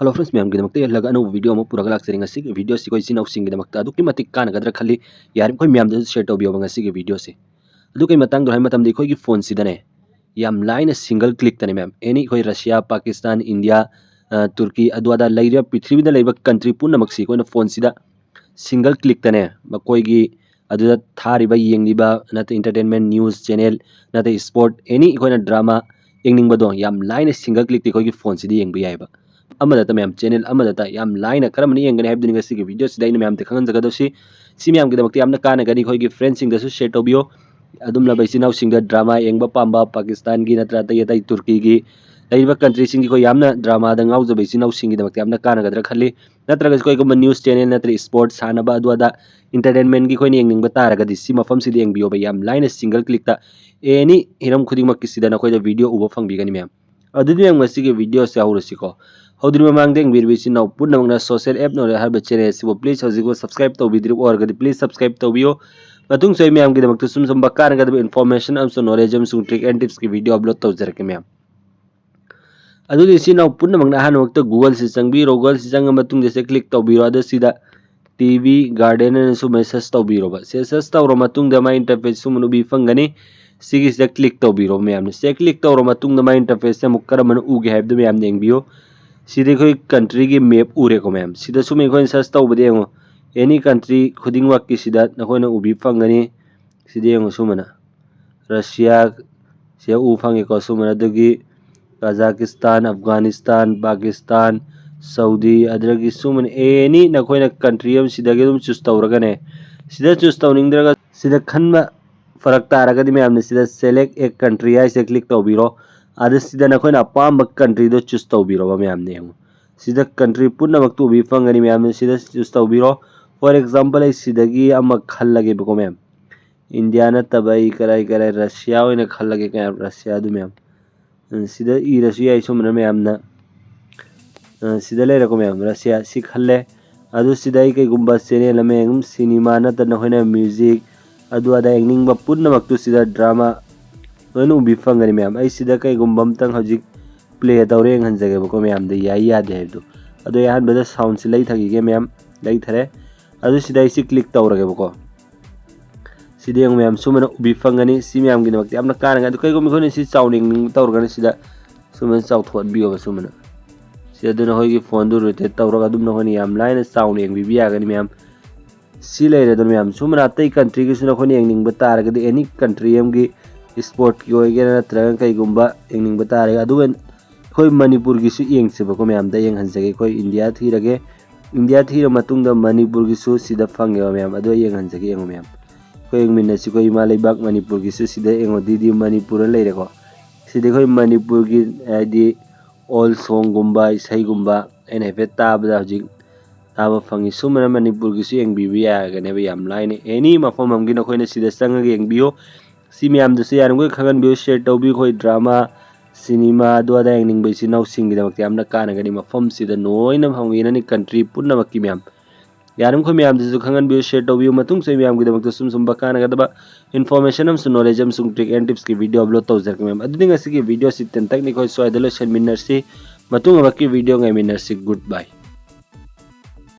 Hello friends, ma'am गिदमक्ते लग अनु video म पुरग लाक सेरिंग असि वीडियो सि कोइ सिनाउ सिंग गिदमक्ता अदु कि मतिक कान गदर खल्ली यार कोइ मैम द शेयर तोबियो बंग असि वीडियो से अदु कोइ मतंग दो है मतम देखो कि फोन सिदने याम लाइन सिंगल क्लिक तने मैम एनी कोइ रशिया पाकिस्तान इंडिया तुर्की अदुदा लैर पृथ्वी द लैब कंट्री पुनमक सि कोइ फोन सिदा सिंगल क्लिक तने मकोइ गी अदुदा थारिबा येंगनिबा नते एंटरटेनमेंट न्यूज़ चैनल नते स्पोर्ट एनी कोइ ड्रामा येंगनिंगबदो याम लाइन सिंगल क्लिक ते कोइ गी फोन सिदि येंगबि याइबा अमदता मैम चैनल अमदता याम लाइन करमनि येंगने हाइबदनि गसिगे वीडियो सिदाइन मैम ते खंगन जगदोसी सि मैम गिदमक्ति यामना कानगनि खोइगी फ्रेंड्स दसु शेयर तोबियो अदुमला बैसिनाउ सिंग ड्रामा येंगबा पाम्बा पाकिस्तान की नत्रा तय तय तुर्की की लैब कंट्री सिंग को यामना ड्रामा द गाउ ज बैसिनाउ सिंग गिदमक्ति यामना कानगदरा खल्ली नत्रा कोइ को न्यूज़ चैनल नत्रा स्पोर्ट्स सानबा अदुदा एंटरटेनमेंट की कोइ येंगनिंग बतारगदि सि मफम सिदि येंगबियो बा याम लाइन सिंगल क्लिक ता एनी हिरम खुदिंग मक्की सिदा नखोइ द वीडियो उबा फंगबिगनि मैम अदुदि मैम गसिगे वीडियो से हौरसिको हौद्रि ममांग देंग बिरबिसि नाउ पुनमंगना सोशल ऐप नो हरब चैनल सिबो प्लीज हजिको सब्सक्राइब तौबिद्रि ओरगदि प्लीज सब्सक्राइब तौबियो मतुंग सोइ मैम गिदमक्ति सुम बक्कान गदब इन्फॉर्मेशन अमसो नॉलेज अमसो ट्रिक एंड टिप्स की वीडियो अपलोड तौजरके मैम अदुदि सि नाउ पुनमंगना हान वक्त गूगल से चंगबिरो गूगल से चंग मतुंग जैसे क्लिक तौबिरो अद सिदा टीवी गार्डन सु मैसेज तौबिरो बा सेसेस तौरो मतुंग द मा इंटरफेस सुमनु बि फंगनी सिगी से क्लिक तौबिरो मैम से क्लिक तौरो मतुंग द मा इंटरफेस से मुक्कर मन उगे हाइब द मैम देंगबियो सिदे कोई कंट्री की मैप उरे को मैम सिदा सुमे कोई सर्च तौबदे हो एनी कंट्री खुदिंग वक की सिदा नखोइना उबि फंगनी सिदे हो सुमना रशिया से उ फंगे को सुमना दगी कजाकिस्तान अफगानिस्तान पाकिस्तान सऊदी अदरगी सुमन एनी नखोइना कंट्री हम सिदा के चूज तौरगने सिदा चूज तौनिंगद्रगा सिदा खनबा फरक तारगदि मैम ने सिदा सेलेक्ट एक कंट्री है से क्लिक तौबिरो अद सिदा नखोइना अपाम कंट्री दो चूज तौबिरो मैम ने सिदा कंट्री पुनमक तो उबि फंगनी मैम ने सिदा चूज तौबिरो फॉर एग्जांपल आई सिदगी अम खल्लगे बको मैम इंडिया नतबई कराई कराई रशिया ओइना खल्लगे क्या रशिया दु मैम सिदा ई रशिया सुमना मैम ना सिदा ले रको मैम रशिया सि खल्ले अदु सिदा ई गुम्बा चैनल में सिनेमा नत नखोइना म्यूजिक अदु अदा एंगनिंग बा पुनमक तो सिदा ड्रामा ओइना उबि फंगनी मैम आई सिदा गुम्बम तंग हजिक प्ले तौरे हंजगे बको मैम दे याई यादे है अदो यान बदा साउंड से लई थगी मैम लई थरे अदु सिदा इसी क्लिक तौरगे बको सिदे मैम सुमन उबि फंगनी सि मैम गिदमक्ति आपना कानगा अदु कैगो मिखोनि सि चाउनिंग तौरगनि सिदा सुमन चाउथोट बियो सुमन सिदा दुना होगी फोन दु रुते तौरगा दुम नखोनि याम लाइन साउंड एंग बि यागनि मैम सि लेरे दो मैम सुमन अतै कंट्री की सुना खोनि एंगनिंग बतारगदि एनी कंट्री एम की स्पोर्ट की होगे नत्रगा कैगुम्बा एंगनिंग बतारगा अदु कोई मणिपुर की सु येंग से बको मैम द येंग हंसगे कोई इंडिया थीरगे इंडिया थीर मतुंग द मणिपुर की सु सिदा फंगे मैम अदो येंग हंसगे येंग मैम कोई येंग मिन सि कोई माले बाग मणिपुर की सु सिदा येंग दीदी मणिपुर लेरे को सिदे कोई मणिपुर की आईडी ऑल सॉन्ग गुम्बा इसई गुम्बा एन हेफे ताबदा हजिक ताबा फंगी सुमन मणिपुर की सु येंग बिबि यागने बे याम लाइन एनी मफम हमगी न कोइना सिदा संग येंग बियो सि मैम दसु यारम कोई खगन बियो शेयर तौबि कोई ड्रामा सिनेमा अदुदा एंगनिंग बैसि नाउ सिंग गिदमक्ति यामना कानगनि मफम सिदा नोइना फंगिननि कंट्री पुनमक्की मैम यारम खो मैम दसु खगन बियो शेयर तौबियो मतुंग से मैम गिदमक्ति सुम बकानगदबा इन्फॉर्मेशन हम नॉलेज हम ट्रिक एंड टिप्स की वीडियो अपलोड तौजरके मैम अदुनि गसिगे वीडियो सि तेन तक नि कोइ सोयदलो शन मिनरसि मतुंग बक्की वीडियो ngai मिनरसि गुड बाय।